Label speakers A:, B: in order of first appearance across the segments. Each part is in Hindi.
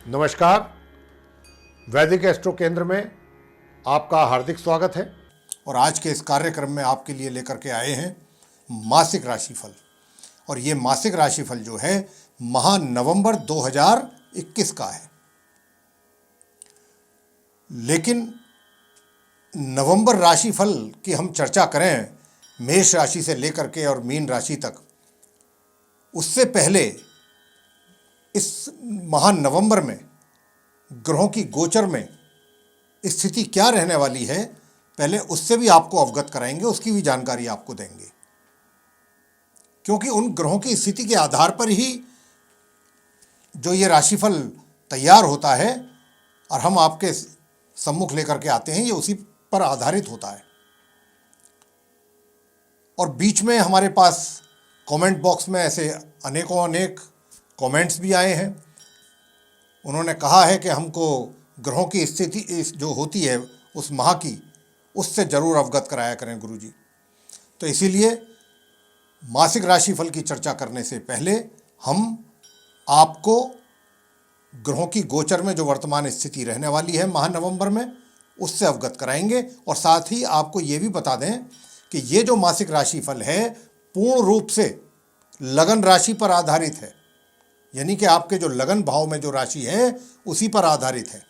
A: नमस्कार। वैदिक एस्ट्रो केंद्र में आपका हार्दिक स्वागत है और आज के इस कार्यक्रम में आपके लिए लेकर के आए हैं मासिक राशिफल। और ये मासिक राशिफल जो है माह नवंबर 2021 का है। लेकिन नवंबर राशिफल की हम चर्चा करें मेष राशि से लेकर के और मीन राशि तक, उससे पहले इस माह नवंबर में ग्रहों की गोचर में स्थिति क्या रहने वाली है, पहले उससे भी आपको अवगत कराएंगे, उसकी भी जानकारी आपको देंगे। क्योंकि उन ग्रहों की स्थिति के आधार पर ही जो ये राशिफल तैयार होता है और हम आपके सम्मुख लेकर के आते हैं, ये उसी पर आधारित होता है। और बीच में हमारे पास कमेंट बॉक्स में ऐसे अनेक कमेंट्स भी आए हैं। उन्होंने कहा है कि हमको ग्रहों की स्थिति जो होती है उस माह की, उससे ज़रूर अवगत कराया करें गुरुजी। तो इसीलिए मासिक राशिफल की चर्चा करने से पहले हम आपको ग्रहों की गोचर में जो वर्तमान स्थिति रहने वाली है माह नवंबर में, उससे अवगत कराएंगे। और साथ ही आपको ये भी बता दें कि ये जो मासिक राशिफल है पूर्ण रूप से लगन राशि पर आधारित है, यानी कि आपके जो लगन भाव में जो राशि है उसी पर आधारित है,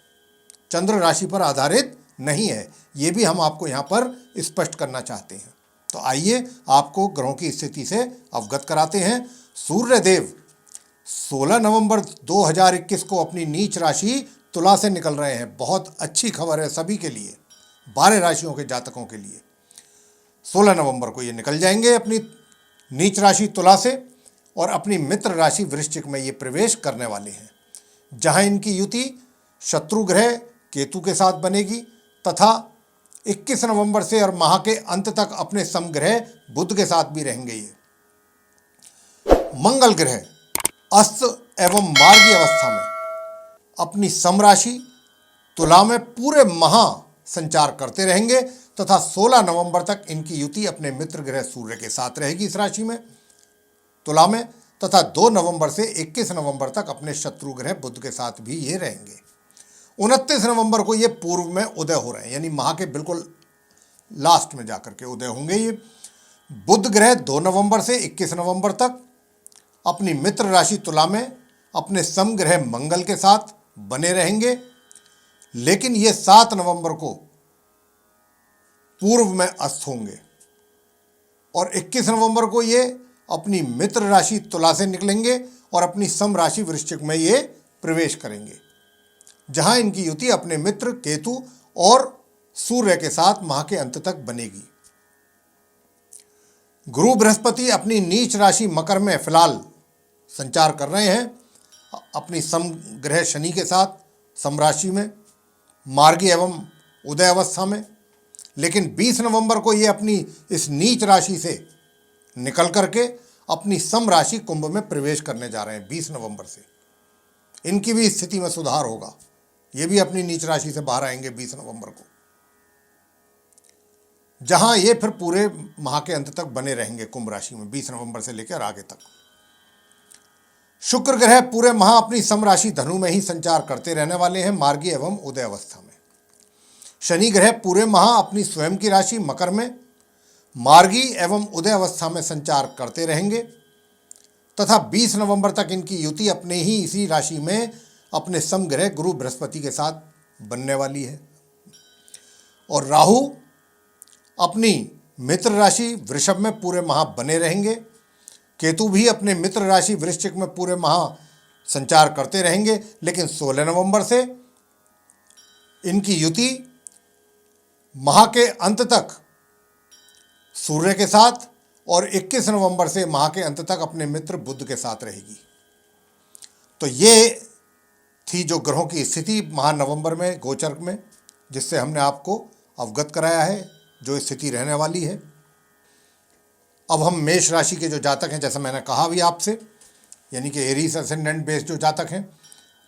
A: चंद्र राशि पर आधारित नहीं है। ये भी हम आपको यहाँ पर स्पष्ट करना चाहते हैं। तो आइए आपको ग्रहों की स्थिति से अवगत कराते हैं। सूर्य देव 16 नवंबर 2021 को अपनी नीच राशि तुला से निकल रहे हैं। बहुत अच्छी खबर है सभी के लिए, 12 राशियों के जातकों के लिए। 16 नवंबर को ये निकल जाएंगे अपनी नीच राशि तुला से और अपनी मित्र राशि वृश्चिक में ये प्रवेश करने वाले हैं, जहां इनकी युति शत्रु ग्रह केतु के साथ बनेगी तथा 21 नवंबर से और माह के अंत तक अपने समग्रह बुध के साथ भी रहेंगे। ये मंगल ग्रह अस्त एवं मार्गी अवस्था में अपनी समराशि तुला में पूरे माह संचार करते रहेंगे तथा 16 नवंबर तक इनकी युति अपने मित्र ग्रह सूर्य के साथ रहेगी इस राशि में तुला में, तथा 2 नवंबर से 21 नवंबर तक अपने शत्रु ग्रह बुध के साथ भी ये रहेंगे। 29 नवंबर को ये पूर्व में उदय हो रहे हैं, यानी माह के बिल्कुल लास्ट में जाकर के उदय होंगे। ये बुध ग्रह 2 नवंबर से 21 नवंबर तक अपनी मित्र राशि तुला में अपने समग्रह मंगल के साथ बने रहेंगे, लेकिन ये 7 नवंबर को पूर्व में अस्त होंगे और 21 नवंबर को ये अपनी मित्र राशि तुला से निकलेंगे और अपनी सम राशि वृश्चिक में ये प्रवेश करेंगे, जहां इनकी युति अपने मित्र केतु और सूर्य के साथ माह के अंत तक बनेगी। गुरु बृहस्पति अपनी नीच राशि मकर में फिलहाल संचार कर रहे हैं अपनी सम ग्रह शनि के साथ सम राशि में मार्गी एवं उदय अवस्था में, लेकिन 20 नवंबर को ये अपनी इस नीच राशि से निकल करके अपनी सम राशि कुंभ में प्रवेश करने जा रहे हैं। 20 नवंबर से इनकी भी स्थिति में सुधार होगा, ये भी अपनी नीच राशि से बाहर आएंगे 20 नवंबर को, जहां ये फिर पूरे माह के अंत तक बने रहेंगे कुंभ राशि में 20 नवंबर से लेकर आगे तक। शुक्र ग्रह पूरे माह अपनी सम राशि धनु में ही संचार करते रहने वाले हैं मार्गी एवं उदय अवस्था में। शनि ग्रह पूरे माह अपनी स्वयं की राशि मकर में मार्गी एवं उदय अवस्था में संचार करते रहेंगे तथा 20 नवंबर तक इनकी युति अपने ही इसी राशि में अपने समग्रह गुरु बृहस्पति के साथ बनने वाली है। और राहु अपनी मित्र राशि वृषभ में पूरे माह बने रहेंगे, केतु भी अपने मित्र राशि वृश्चिक में पूरे माह संचार करते रहेंगे, लेकिन 16 नवंबर से इनकी युति माह के अंत तक सूर्य के साथ और 21 नवंबर से माह के अंत तक अपने मित्र बुध के साथ रहेगी। तो ये थी जो ग्रहों की स्थिति माह नवंबर में गोचर में, जिससे हमने आपको अवगत कराया है जो स्थिति रहने वाली है। अब हम मेष राशि के जो जातक हैं, जैसा मैंने कहा भी आपसे, यानी कि एरीज असेंडेंट बेस्ड जो जातक हैं,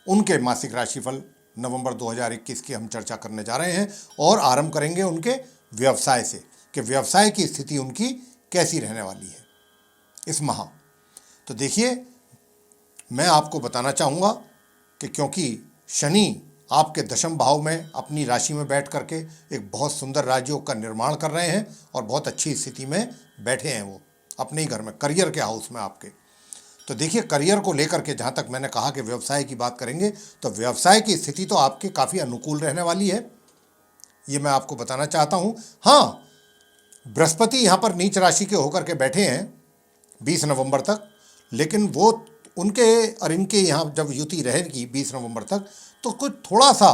A: उनके मासिक राशिफल नवंबर 2021 की हम चर्चा करने जा रहे हैं और आरंभ करेंगे उनके व्यवसाय से कि व्यवसाय की स्थिति उनकी कैसी रहने वाली है इस माह। तो देखिए, मैं आपको बताना चाहूँगा कि क्योंकि शनि आपके दशम भाव में अपनी राशि में बैठ करके एक बहुत सुंदर राजयोग का निर्माण कर रहे हैं और बहुत अच्छी स्थिति में बैठे हैं वो अपने ही घर में, करियर के हाउस में आपके। तो देखिए, करियर को लेकर के जहाँ तक मैंने कहा कि व्यवसाय की बात करेंगे तो व्यवसाय की स्थिति तो आपके काफ़ी अनुकूल रहने वाली है, ये मैं आपको बताना चाहता हूँ। हाँ, बृहस्पति यहाँ पर नीच राशि के होकर के बैठे हैं 20 नवंबर तक, लेकिन वो उनके और इनके यहाँ जब युति रहेगी 20 नवंबर तक, तो कुछ थोड़ा सा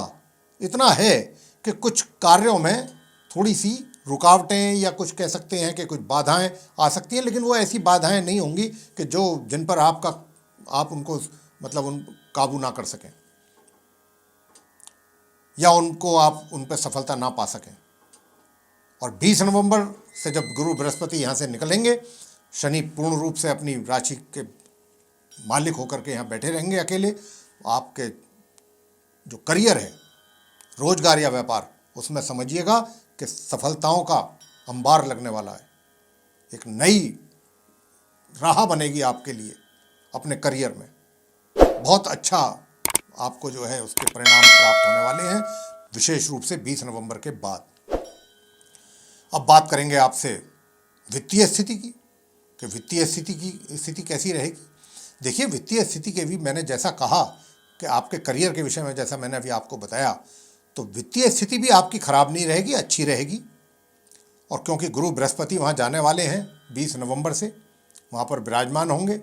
A: इतना है कि कुछ कार्यों में थोड़ी सी रुकावटें या कुछ कह सकते हैं कि कुछ बाधाएं आ सकती हैं, लेकिन वो ऐसी बाधाएं नहीं होंगी कि जिन पर आप उनको मतलब उन काबू ना कर सकें या उनको आप उन पर सफलता ना पा सकें। और 20 नवंबर से जब गुरु बृहस्पति यहाँ से निकलेंगे, शनि पूर्ण रूप से अपनी राशि के मालिक होकर के यहाँ बैठे रहेंगे अकेले। आपके जो करियर है, रोजगार या व्यापार, उसमें समझिएगा कि सफलताओं का अंबार लगने वाला है। एक नई राह बनेगी आपके लिए अपने करियर में, बहुत अच्छा आपको जो है उसके परिणाम प्राप्त होने वाले हैं, विशेष रूप से 20 नवंबर के बाद। अब बात करेंगे आपसे वित्तीय स्थिति की, कि वित्तीय स्थिति कैसी रहेगी। देखिए, वित्तीय स्थिति के भी मैंने जैसा कहा कि आपके करियर के विषय में जैसा मैंने अभी आपको बताया, तो वित्तीय स्थिति भी आपकी खराब नहीं रहेगी, अच्छी रहेगी। और क्योंकि गुरु बृहस्पति वहाँ जाने वाले हैं 20 नवंबर से, वहाँ पर विराजमान होंगे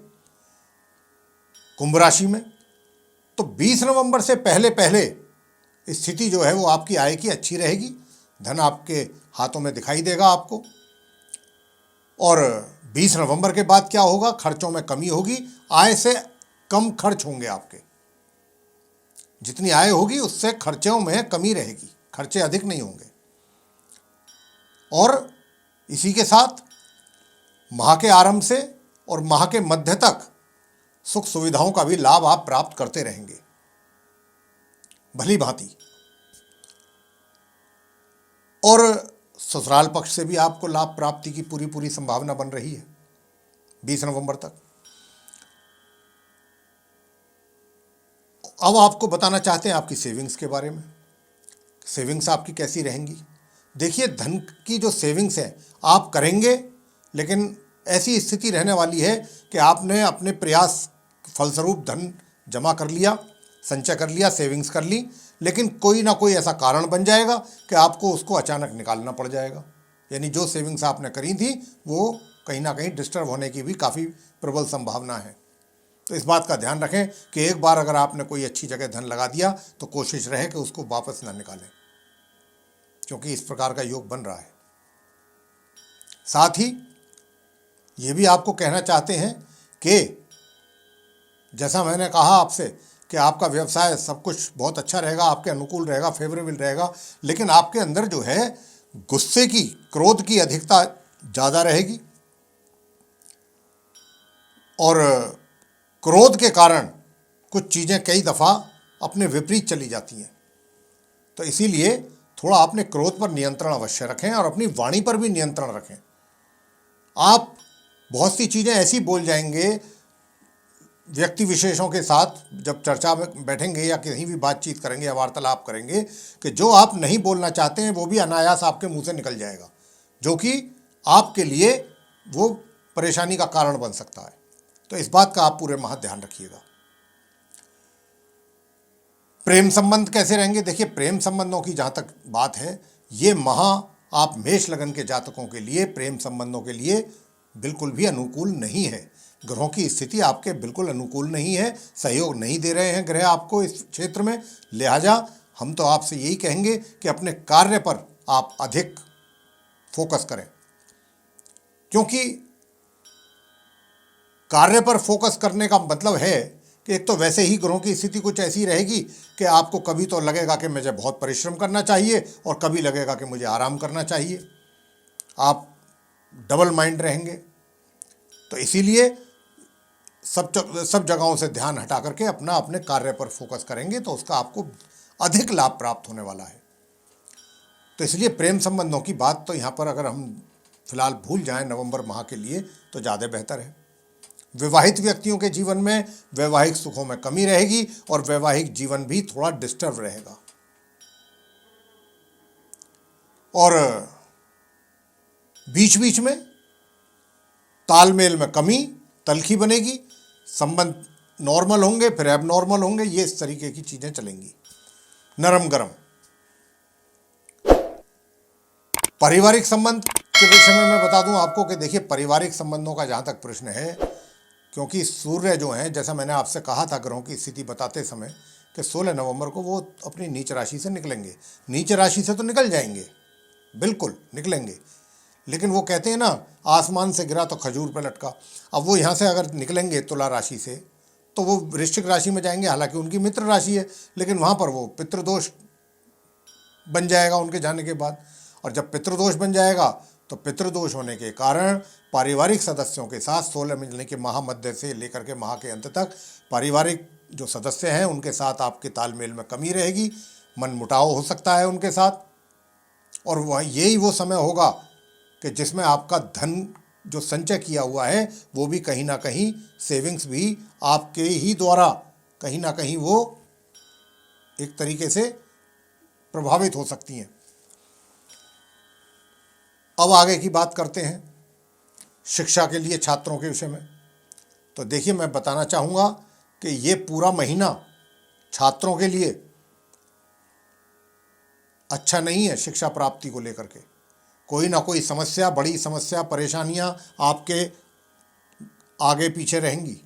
A: कुंभ राशि में, तो 20 नवंबर से पहले स्थिति जो है वो आपकी आय की अच्छी रहेगी। धन आपके हाथों में दिखाई देगा आपको। और 20 नवंबर के बाद क्या होगा, खर्चों में कमी होगी, आय से कम खर्च होंगे आपके। जितनी आय होगी उससे खर्चों में कमी रहेगी, खर्चे अधिक नहीं होंगे। और इसी के साथ माह के आरंभ से और माह के मध्य तक सुख सुविधाओं का भी लाभ आप प्राप्त करते रहेंगे भली भांति। और ससुराल पक्ष से भी आपको लाभ प्राप्ति की पूरी संभावना बन रही है 20 नवंबर तक। अब आपको बताना चाहते हैं आपकी सेविंग्स के बारे में। सेविंग्स आपकी कैसी रहेंगी। देखिए, धन की जो सेविंग्स है आप करेंगे, लेकिन ऐसी स्थिति रहने वाली है कि आपने अपने प्रयास फलस्वरूप धन जमा कर लिया, संचय कर लिया, सेविंग्स कर ली, लेकिन कोई ना कोई ऐसा कारण बन जाएगा कि आपको उसको अचानक निकालना पड़ जाएगा। यानी जो सेविंग्स आपने करी थी वो कहीं ना कहीं डिस्टर्ब होने की भी काफ़ी प्रबल संभावना है। तो इस बात का ध्यान रखें कि एक बार अगर आपने कोई अच्छी जगह धन लगा दिया तो कोशिश रहे कि उसको वापस ना निकालें, क्योंकि इस प्रकार का योग बन रहा है। साथ ही ये भी आपको कहना चाहते हैं कि जैसा मैंने कहा आपसे कि आपका व्यवसाय सब कुछ बहुत अच्छा रहेगा, आपके अनुकूल रहेगा, फेवरेबल रहेगा, लेकिन आपके अंदर जो है गुस्से की, क्रोध की अधिकता ज़्यादा रहेगी और क्रोध के कारण कुछ चीज़ें कई दफ़ा अपने विपरीत चली जाती हैं। तो इसीलिए थोड़ा अपने क्रोध पर नियंत्रण अवश्य रखें और अपनी वाणी पर भी नियंत्रण रखें। आप बहुत सी चीज़ें ऐसी बोल जाएंगे व्यक्ति विशेषों के साथ जब चर्चा में बैठेंगे या कहीं भी बातचीत करेंगे या वार्तालाप करेंगे कि जो आप नहीं बोलना चाहते हैं वो भी अनायास आपके मुंह से निकल जाएगा, जो कि आपके लिए वो परेशानी का कारण बन सकता है। तो इस बात का आप पूरे माह ध्यान रखिएगा। प्रेम संबंध कैसे रहेंगे। देखिए, प्रेम संबंधों की जहाँ तक बात है, ये माह आप मेष लगन के जातकों के लिए प्रेम संबंधों के लिए बिल्कुल भी अनुकूल नहीं है। ग्रहों की स्थिति आपके बिल्कुल अनुकूल नहीं है, सहयोग नहीं दे रहे हैं ग्रह आपको इस क्षेत्र में। लिहाजा हम तो आपसे यही कहेंगे कि अपने कार्य पर आप अधिक फोकस करें, क्योंकि कार्य पर फोकस करने का मतलब है कि एक तो वैसे ही ग्रहों की स्थिति कुछ ऐसी रहेगी कि आपको कभी तो लगेगा कि मुझे बहुत परिश्रम करना चाहिए और कभी लगेगा कि मुझे आराम करना चाहिए। आप डबल माइंड रहेंगे। तो इसीलिए सब जगहों से ध्यान हटा करके अपने कार्य पर फोकस करेंगे तो उसका आपको अधिक लाभ प्राप्त होने वाला है। तो इसलिए प्रेम संबंधों की बात तो यहाँ पर अगर हम फिलहाल भूल जाएं नवंबर माह के लिए तो ज़्यादा बेहतर है। विवाहित व्यक्तियों के जीवन में वैवाहिक सुखों में कमी रहेगी और वैवाहिक जीवन भी थोड़ा डिस्टर्ब रहेगा। और बीच बीच में तालमेल में कमी, तलखी बनेगी, संबंध नॉर्मल होंगे फिर एबनॉर्मल होंगे, ये इस तरीके की चीजें चलेंगी। नरम गरम। पारिवारिक संबंध के विषय में मैं बता दूं आपको कि देखिए, पारिवारिक संबंधों का जहां तक प्रश्न है, क्योंकि सूर्य जो है, जैसा मैंने आपसे कहा था ग्रहों की स्थिति बताते समय कि 16 नवंबर को वो अपनी नीच राशि से निकलेंगे। नीच राशि से तो निकल जाएंगे, बिल्कुल निकलेंगे, लेकिन वो कहते हैं ना, आसमान से गिरा तो खजूर पर लटका। अब वो यहाँ से अगर निकलेंगे तुला राशि से तो वो वृश्चिक राशि में जाएंगे, हालांकि उनकी मित्र राशि है, लेकिन वहाँ पर वो पितृदोष बन जाएगा उनके जाने के बाद। और जब पितृदोष बन जाएगा तो पितृदोष होने के कारण पारिवारिक सदस्यों के साथ 16 महीने के माह मध्य से लेकर के माह के अंत तक पारिवारिक जो सदस्य हैं उनके साथ आपके तालमेल में कमी रहेगी, मनमुटाव हो सकता है उनके साथ। और वह यही वो समय होगा कि जिसमें आपका धन जो संचय किया हुआ है वो भी कहीं ना कहीं, सेविंग्स भी आपके ही द्वारा कहीं ना कहीं वो एक तरीके से प्रभावित हो सकती हैं। अब आगे की बात करते हैं शिक्षा के लिए छात्रों के विषय में। तो देखिए, मैं बताना चाहूँगा कि ये पूरा महीना छात्रों के लिए अच्छा नहीं है। शिक्षा प्राप्ति को लेकर के कोई ना कोई समस्या, बड़ी समस्या, परेशानियां आपके आगे पीछे रहेंगी।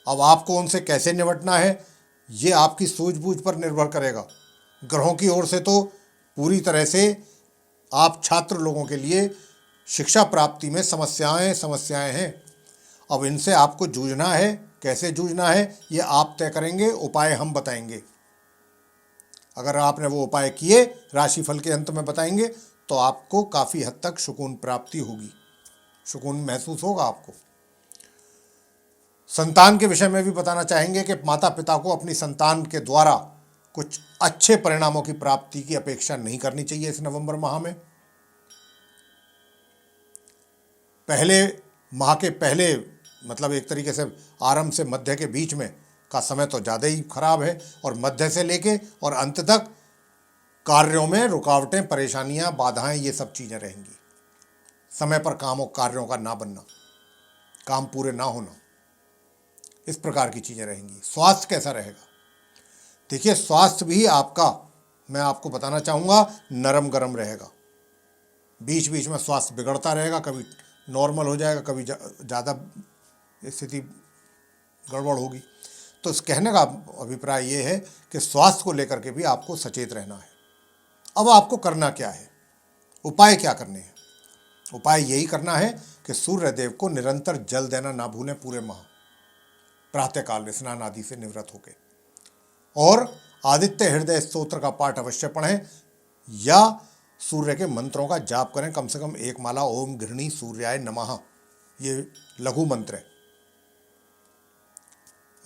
A: अब आपको उनसे कैसे निपटना है ये आपकी सूझबूझ पर निर्भर करेगा। ग्रहों की ओर से तो पूरी तरह से आप छात्र लोगों के लिए शिक्षा प्राप्ति में समस्याएं हैं। अब इनसे आपको जूझना है, कैसे जूझना है ये आप तय करेंगे, उपाय हम बताएंगे। अगर आपने वो उपाय किए, राशिफल के अंत में बताएंगे, तो आपको काफ़ी हद तक सुकून प्राप्ति होगी, सुकून महसूस होगा आपको। संतान के विषय में भी बताना चाहेंगे कि माता पिता को अपनी संतान के द्वारा कुछ अच्छे परिणामों की प्राप्ति की अपेक्षा नहीं करनी चाहिए इस नवंबर माह में। पहले माह के पहले, मतलब एक तरीके से आरंभ से मध्य के बीच में का समय तो ज़्यादा ही खराब है, और मध्य से लेके और अंत तक कार्यों में रुकावटें, परेशानियां, बाधाएं, ये सब चीज़ें रहेंगी। समय पर कामों कार्यों का ना बनना, काम पूरे ना होना, इस प्रकार की चीज़ें रहेंगी। स्वास्थ्य कैसा रहेगा? देखिए, स्वास्थ्य भी आपका, मैं आपको बताना चाहूँगा, नरम गरम रहेगा। बीच बीच में स्वास्थ्य बिगड़ता रहेगा, कभी नॉर्मल हो जाएगा, कभी ज़्यादा स्थिति गड़बड़ होगी। तो इस कहने का अभिप्राय ये है कि स्वास्थ्य को लेकर के भी आपको सचेत रहना है। अब आपको करना क्या है, उपाय क्या करने हैं? उपाय यही करना है कि सूर्य देव को निरंतर जल देना ना भूलें पूरे माह, प्रातःकाल स्नान आदि से निवृत्त होकर, और आदित्य हृदय स्तोत्र का पाठ अवश्य पढ़ें या सूर्य के मंत्रों का जाप करें, कम से कम 1 माला ओम गृहिणी सूर्याय नमः, ये लघु मंत्र है।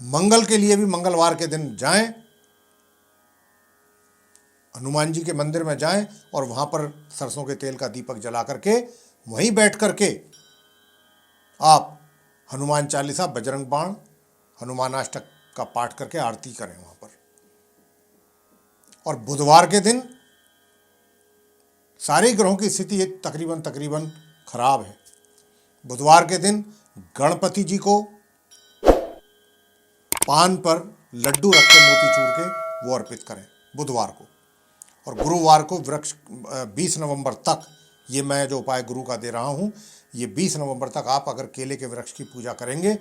A: मंगल के लिए भी मंगलवार के दिन जाएं, हनुमान जी के मंदिर में जाएं और वहां पर सरसों के तेल का दीपक जला करके वहीं बैठ करके आप हनुमान चालीसा, बजरंग बाण, हनुमानाष्टक का पाठ करके आरती करें वहां पर। और बुधवार के दिन सारे ग्रहों की स्थिति तकरीबन खराब है। बुधवार के दिन गणपति जी को पान पर लड्डू रख के मोतीचूर के वो अर्पित करें बुधवार को। और गुरुवार को वृक्ष 20 नवंबर तक, ये मैं जो उपाय गुरु का दे रहा हूँ, ये 20 नवंबर तक आप अगर केले के वृक्ष की पूजा करेंगे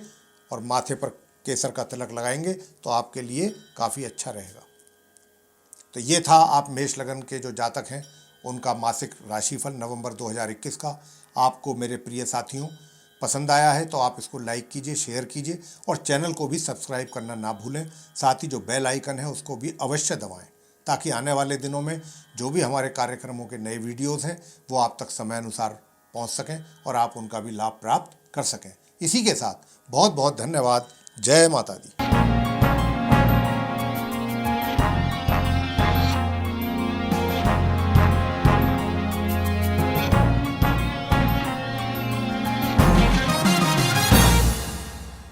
A: और माथे पर केसर का तिलक लगाएंगे तो आपके लिए काफ़ी अच्छा रहेगा। तो ये था आप मेष लगन के जो जातक हैं उनका मासिक राशिफल नवंबर 2021 का। आपको मेरे प्रिय साथियों पसंद आया है तो आप इसको लाइक कीजिए, शेयर कीजिए और चैनल को भी सब्सक्राइब करना ना भूलें। साथ ही जो बेल आइकन है उसको भी अवश्य दबाएं ताकि आने वाले दिनों में जो भी हमारे कार्यक्रमों के नए वीडियोस हैं वो आप तक समय अनुसार पहुंच सकें और आप उनका भी लाभ प्राप्त कर सकें। इसी के साथ बहुत बहुत धन्यवाद। जय माता दी।